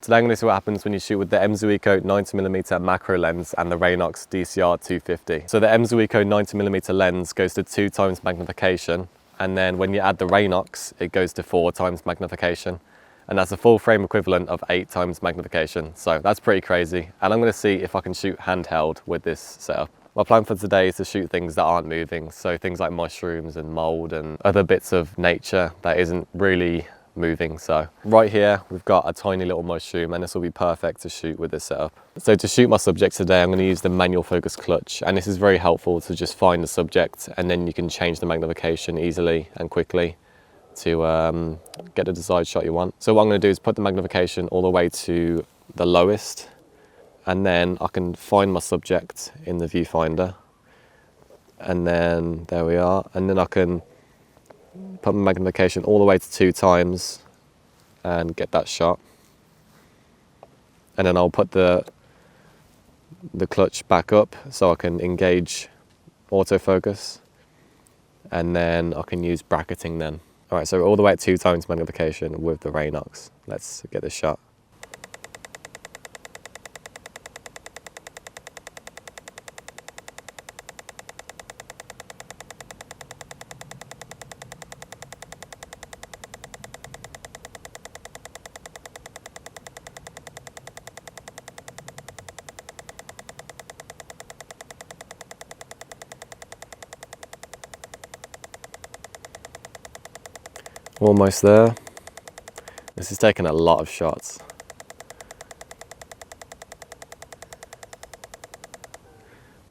Today I'm going to see what happens when you shoot with the Magnification 90mm macro lens and the Raynox DCR 250. So the Magnification 90mm lens goes to 2 times magnification, and then when you add the Raynox, it goes to 4 times magnification. And that's a full frame equivalent of 8 times magnification. So that's pretty crazy. And I'm going to see if I can shoot handheld with this setup. My plan for today is to shoot things that aren't moving. So things like mushrooms and mold and other bits of nature that isn't really moving. So right here we've got a tiny little mushroom, and this will be perfect to shoot with this setup. So to shoot my subject today, I'm going to use the manual focus clutch, and this is very helpful to just find the subject, and then you can change the magnification easily and quickly to get the desired shot you want. So what I'm going to do is put the magnification all the way to the lowest, and then I can find my subject in the viewfinder, and then there we are, and then I can put my magnification all the way to 2 times and get that shot. And then I'll put the clutch back up so I can engage autofocus, and then I can use bracketing then. All right, so all the way at 2 times magnification with the Raynox. Let's get this shot. Almost there. This is taking a lot of shots.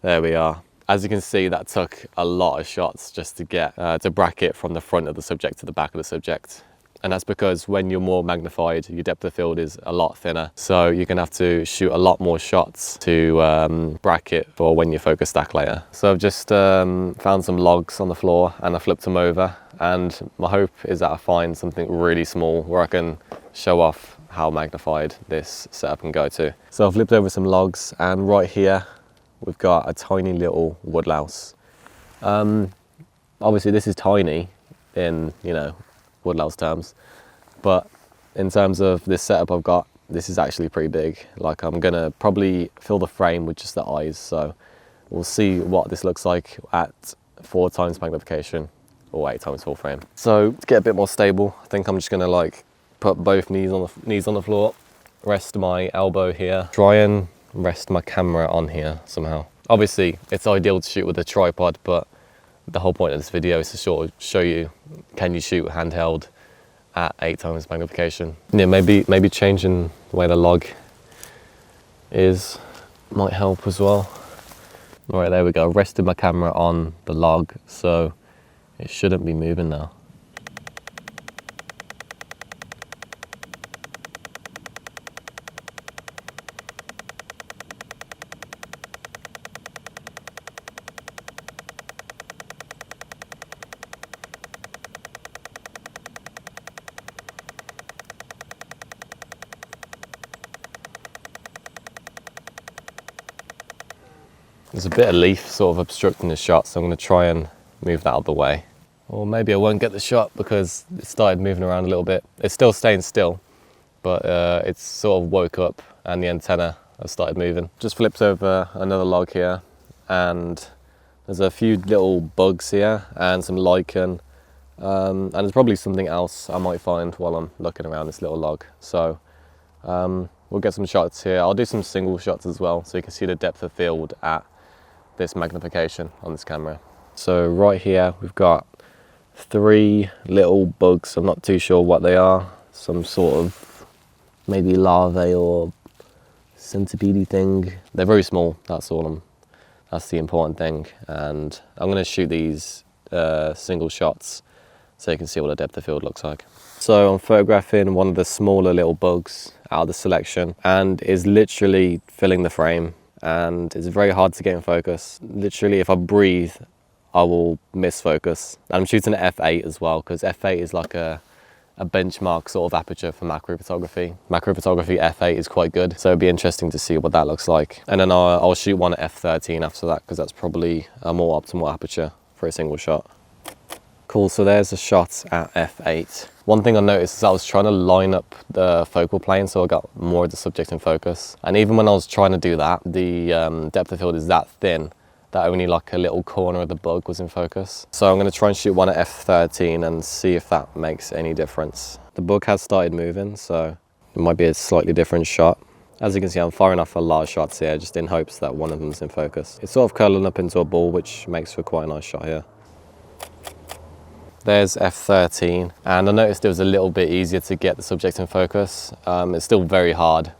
There we are. As you can see, that took a lot of shots just to get to bracket from the front of the subject to the back of the subject. And that's because when you're more magnified, your depth of field is a lot thinner. So you're gonna have to shoot a lot more shots to bracket for when you focus stack later. So I've just found some logs on the floor and I flipped them over. And my hope is that I find something really small where I can show off how magnified this setup can go to. So I've flipped over some logs, and right here, we've got a tiny little woodlouse. Obviously this is tiny in, you know, woodlouse terms, but in terms of this setup I've got, this is actually pretty big. Like, I'm gonna probably fill the frame with just the eyes, so we'll see what this looks like at 4 times magnification or 8 times full frame. So to get a bit more stable, I think I'm just gonna like put both knees on the floor, rest my elbow here, try and rest my camera on here somehow. Obviously it's ideal to shoot with a tripod, but the whole point of this video is to sort of show you, can you shoot handheld at 8 times magnification? Yeah, maybe changing the way the log is might help as well. All right, there we go. Rested my camera on the log, so it shouldn't be moving now. There's a bit of leaf sort of obstructing the shot, so I'm going to try and move that out of the way. Or maybe I won't get the shot because it started moving around a little bit. It's still staying still, but it's sort of woke up and the antenna has started moving. Just flipped over another log here, and there's a few little bugs here and some lichen, and there's probably something else I might find while I'm looking around this little log. So we'll get some shots here. I'll do some single shots as well, so you can see the depth of field at this magnification on this camera. So right here we've got 3 little bugs. I'm not too sure what they are. Some sort of maybe larvae or centipede thing. They're very small, that's the important thing. And I'm gonna shoot these single shots so you can see what the depth of field looks like. So I'm photographing one of the smaller little bugs out of the selection, and is literally filling the frame, and it's very hard to get in focus. Literally, if I breathe, I will miss focus. And I'm shooting at f8 as well, because f8 is like a benchmark sort of aperture for macro photography. Macro photography f8 is quite good, so it'd be interesting to see what that looks like. And then I'll shoot one at f13 after that, because that's probably a more optimal aperture for a single shot. Cool. Cool, so there's a shot at f8. One thing I noticed is I was trying to line up the focal plane so I got more of the subject in focus. And even when I was trying to do that, the depth of field is that thin that only like a little corner of the bug was in focus. So I'm going to try and shoot one at f13 and see if that makes any difference. The bug has started moving, so it might be a slightly different shot. As you can see, I'm firing off a lot of shots here, just in hopes that one of them's in focus. It's sort of curling up into a ball, which makes for quite a nice shot here. There's f13, and I noticed it was a little bit easier to get the subject in focus. It's still very hard.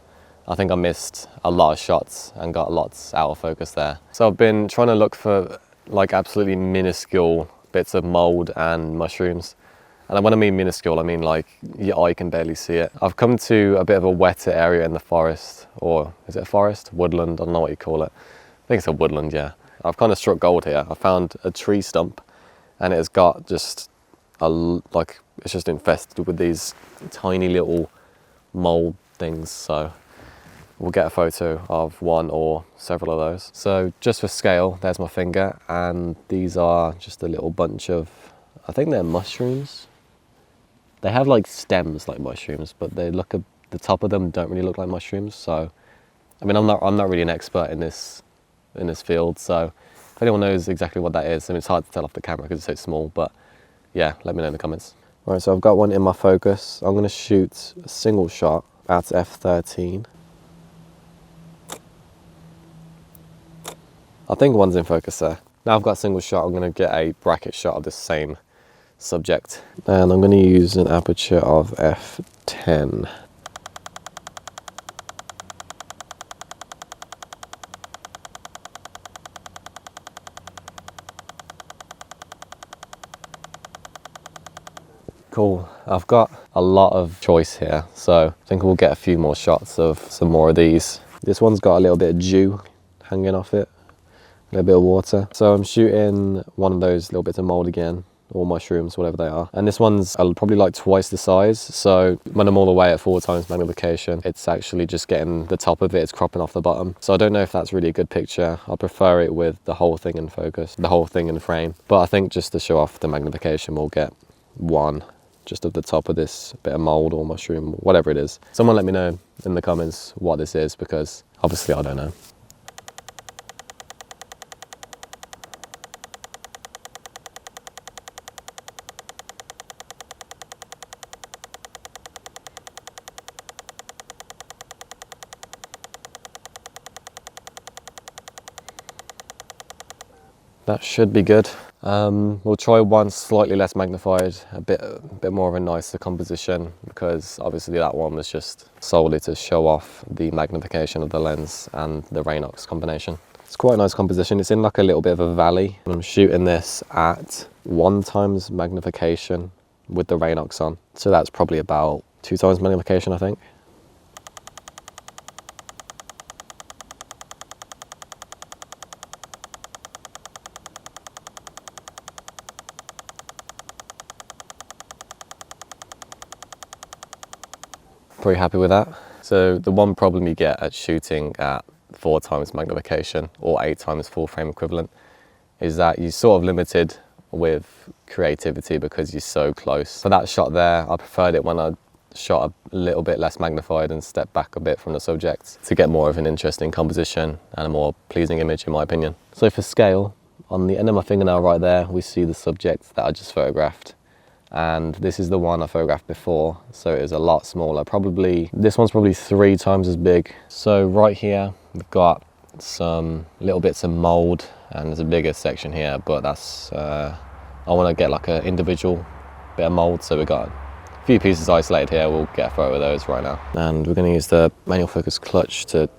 I think I missed a lot of shots and got lots out of focus there. So I've been trying to look for like absolutely minuscule bits of mold and mushrooms. And when I mean minuscule, I mean like your eye can barely see it. I've come to a bit of a wetter area in the forest, or is it a forest? Woodland, I don't know what you call it. I think it's a woodland, yeah. I've kind of struck gold here. I found a tree stump and it's got just it's just infested with these tiny little mold things. So we'll get a photo of one or several of those. So just for scale, there's my finger, and these are just a little bunch of, I think they're mushrooms. They have like stems like mushrooms, but they look, the top of them don't really look like mushrooms. So, I mean, I'm not really an expert in this field. So if anyone knows exactly what that is, I mean, it's hard to tell off the camera because it's so small, but yeah, let me know in the comments. All right, so I've got one in my focus. I'm gonna shoot a single shot at f13. I think one's in focus there. Now I've got a single shot, I'm gonna get a bracket shot of the same subject. And I'm gonna use an aperture of f10. Cool, I've got a lot of choice here, so I think we'll get a few more shots of some more of these. This one's got a little bit of dew hanging off it, a little bit of water. So I'm shooting one of those little bits of mold again, or mushrooms, whatever they are. And this one's probably like twice the size. So when I'm all the way at 4 times magnification, it's actually just getting the top of it, it's cropping off the bottom. So I don't know if that's really a good picture. I prefer it with the whole thing in focus, the whole thing in frame. But I think just to show off the magnification, we'll get one just of the top of this bit of mold or mushroom, whatever it is. Someone let me know in the comments what this is, because obviously I don't know. That should be good. We'll try one slightly less magnified, a bit more of a nicer composition, because obviously that one was just solely to show off the magnification of the lens and the Raynox combination. It's quite a nice composition. It's in like a little bit of a valley. I'm shooting this at 1 times magnification with the Raynox on. So that's probably about 2 times magnification, I think. Pretty happy with that. So the one problem you get at shooting at 4 times magnification or 8 times full frame equivalent is that you're sort of limited with creativity because you're so close. For that shot there, I preferred it when I shot a little bit less magnified and stepped back a bit from the subject to get more of an interesting composition and a more pleasing image, in my opinion. So for scale, on the end of my fingernail right there, we see the subject that I just photographed. And this is the one I photographed before, so it is a lot smaller. This one's probably 3 times as big. So right here we've got some little bits of mold, and there's a bigger section here, but that's I want to get like an individual bit of mold, so we've got a few pieces isolated here. We'll get a photo of those right now, and we're going to use the manual focus clutch to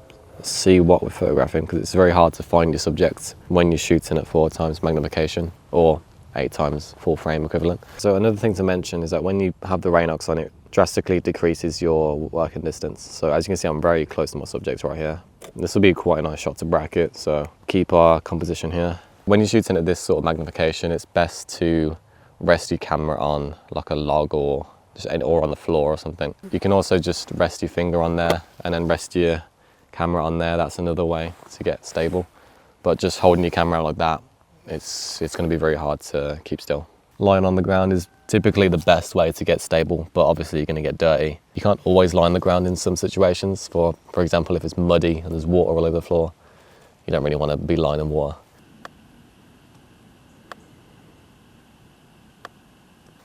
see what we're photographing, because it's very hard to find your subject when you're shooting at 4 times magnification or 8 times full frame equivalent. So another thing to mention is that when you have the Raynox on, it drastically decreases your working distance. So as you can see, I'm very close to my subject right here. This will be quite a nice shot to bracket, so keep our composition here. When you're shooting at this sort of magnification, it's best to rest your camera on like a log or on the floor or something. You can also just rest your finger on there and then rest your camera on there. That's another way to get stable. But just holding your camera out like that, it's going to be very hard to keep still. Lying on the ground is typically the best way to get stable, but obviously you're going to get dirty. You can't always lie on the ground in some situations. For example, if it's muddy and there's water all over the floor, you don't really want to be lying in water.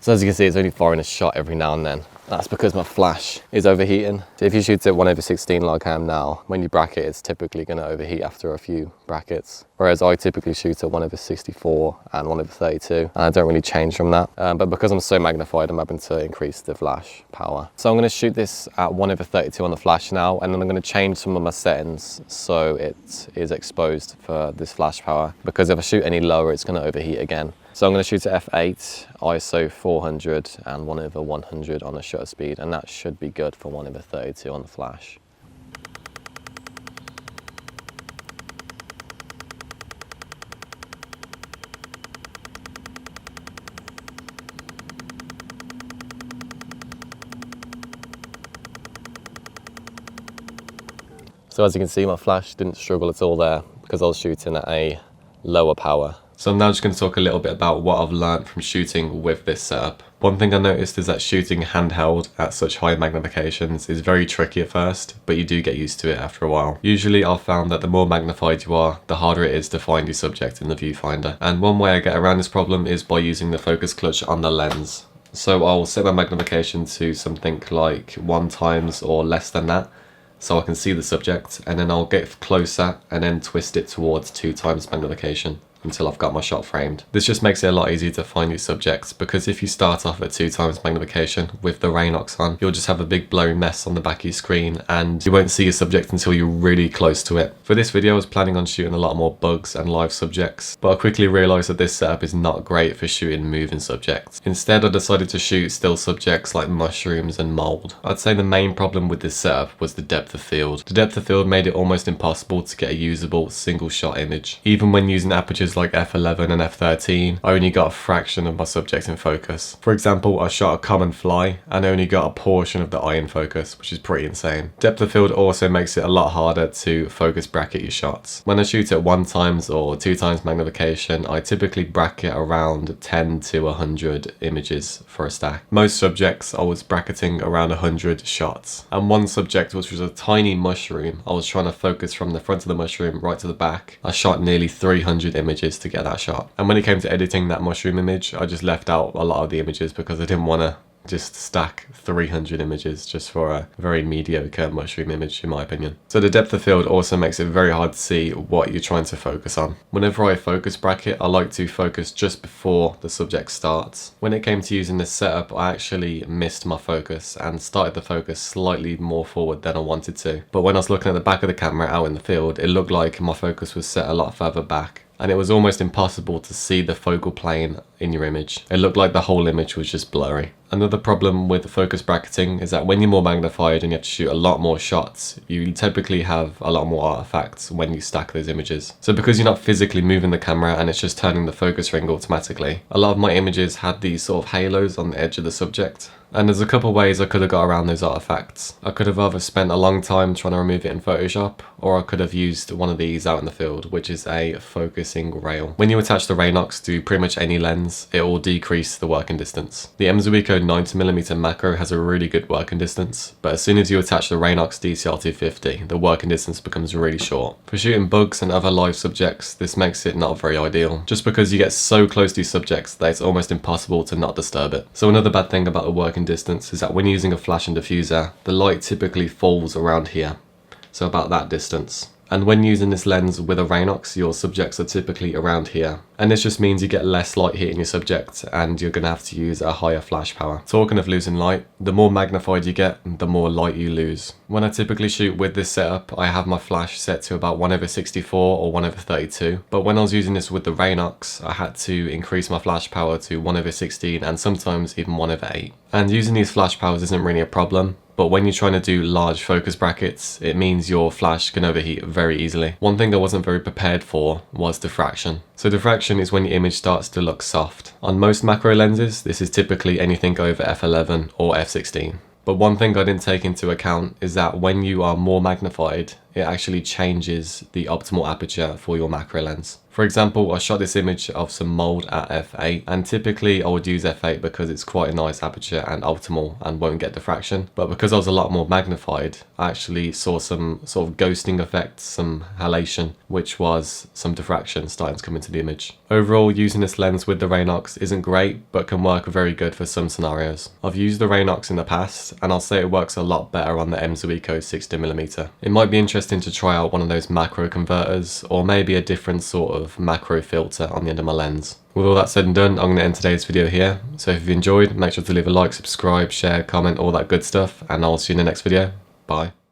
So as you can see, it's only firing a shot every now and then. That's because my flash is overheating. So if you shoot at 1/16 like I am now, when you bracket, it's typically going to overheat after a few brackets. Whereas I typically shoot at 1/64 and 1/32, and I don't really change from that. But because I'm so magnified, I'm having to increase the flash power. So I'm going to shoot this at 1/32 on the flash now, and then I'm going to change some of my settings so it is exposed for this flash power. Because if I shoot any lower, it's going to overheat again. So I'm going to shoot at f8, ISO 400 and 1/100 on the shutter speed, and that should be good for 1/32 on the flash. So as you can see, my flash didn't struggle at all there because I was shooting at a lower power. So I'm now just going to talk a little bit about what I've learned from shooting with this setup. One thing I noticed is that shooting handheld at such high magnifications is very tricky at first, but you do get used to it after a while. Usually I've found that the more magnified you are, the harder it is to find your subject in the viewfinder. And one way I get around this problem is by using the focus clutch on the lens. So I'll set my magnification to something like 1x or less than that, so I can see the subject, and then I'll get closer and then twist it towards 2x magnification until I've got my shot framed. This just makes it a lot easier to find your subjects, because if you start off at 2x magnification with the Raynox on, you'll just have a big blurry mess on the back of your screen and you won't see your subject until you're really close to it. For this video I was planning on shooting a lot more bugs and live subjects, but I quickly realised that this setup is not great for shooting moving subjects. Instead I decided to shoot still subjects like mushrooms and mould. I'd say the main problem with this setup was the depth of field. The depth of field made it almost impossible to get a usable single shot image. Even when using apertures like f11 and f13, I only got a fraction of my subject in focus. For example, I shot a common fly and only got a portion of the eye in focus, which is pretty insane. Depth of field also makes it a lot harder to focus bracket your shots. When I shoot at 1x or 2x magnification, I typically bracket around 10 to 100 images for a stack. Most subjects I was bracketing around 100 shots, and one subject, which was a tiny mushroom, I was trying to focus from the front of the mushroom right to the back. I shot nearly 300 images to get that shot. And when it came to editing that mushroom image, I just left out a lot of the images because I didn't want to just stack 300 images just for a very mediocre mushroom image, in my opinion. So the depth of field also makes it very hard to see what you're trying to focus on. Whenever I focus bracket, I like to focus just before the subject starts. When it came to using this setup, I actually missed my focus and started the focus slightly more forward than I wanted to. But when I was looking at the back of the camera out in the field, it looked like my focus was set a lot further back, and it was almost impossible to see the focal plane in your image. It looked like the whole image was just blurry. Another problem with focus bracketing is that when you're more magnified and you have to shoot a lot more shots, you typically have a lot more artifacts when you stack those images. So because you're not physically moving the camera and it's just turning the focus ring automatically, a lot of my images had these sort of halos on the edge of the subject. And there's a couple ways I could have got around those artifacts. I could have either spent a long time trying to remove it in Photoshop, or I could have used one of these out in the field, which is a focusing rail. When you attach the Raynox to pretty much any lens, it will decrease the working distance. The Mzuiko 90mm macro has a really good working distance, but as soon as you attach the Raynox DCR250, the working distance becomes really short. For shooting bugs and other live subjects, this makes it not very ideal, just because you get so close to your subjects that it's almost impossible to not disturb it. So another bad thing about the working distance is that when using a flash and diffuser, the light typically falls around here, so about that distance. And when using this lens with a Raynox, your subjects are typically around here. And this just means you get less light hitting your subject and you're going to have to use a higher flash power. Talking of losing light, the more magnified you get, the more light you lose. When I typically shoot with this setup, I have my flash set to about 1/64 or 1/32. But when I was using this with the Raynox, I had to increase my flash power to 1/16 and sometimes even 1/8. And using these flash powers isn't really a problem. But when you're trying to do large focus brackets, it means your flash can overheat very easily. One thing I wasn't very prepared for was diffraction. So diffraction is when your image starts to look soft. On most macro lenses, this is typically anything over f11 or f16. But one thing I didn't take into account is that when you are more magnified, it actually changes the optimal aperture for your macro lens. For example, I shot this image of some mold at f8, and typically I would use f8 because it's quite a nice aperture and optimal and won't get diffraction. But because I was a lot more magnified, I actually saw some sort of ghosting effect, some halation, which was some diffraction starting to come into the image. Overall, using this lens with the Raynox isn't great, but can work very good for some scenarios. I've used the Raynox in the past, and I'll say it works a lot better on the Mzuiko 60mm. It might be interesting to try out one of those macro converters, or maybe a different sort of macro filter on the end of my lens. With all that said and done, I'm going to end today's video here. So if you've enjoyed, make sure to leave a like, subscribe, share, comment, all that good stuff, and I'll see you in the next video. Bye.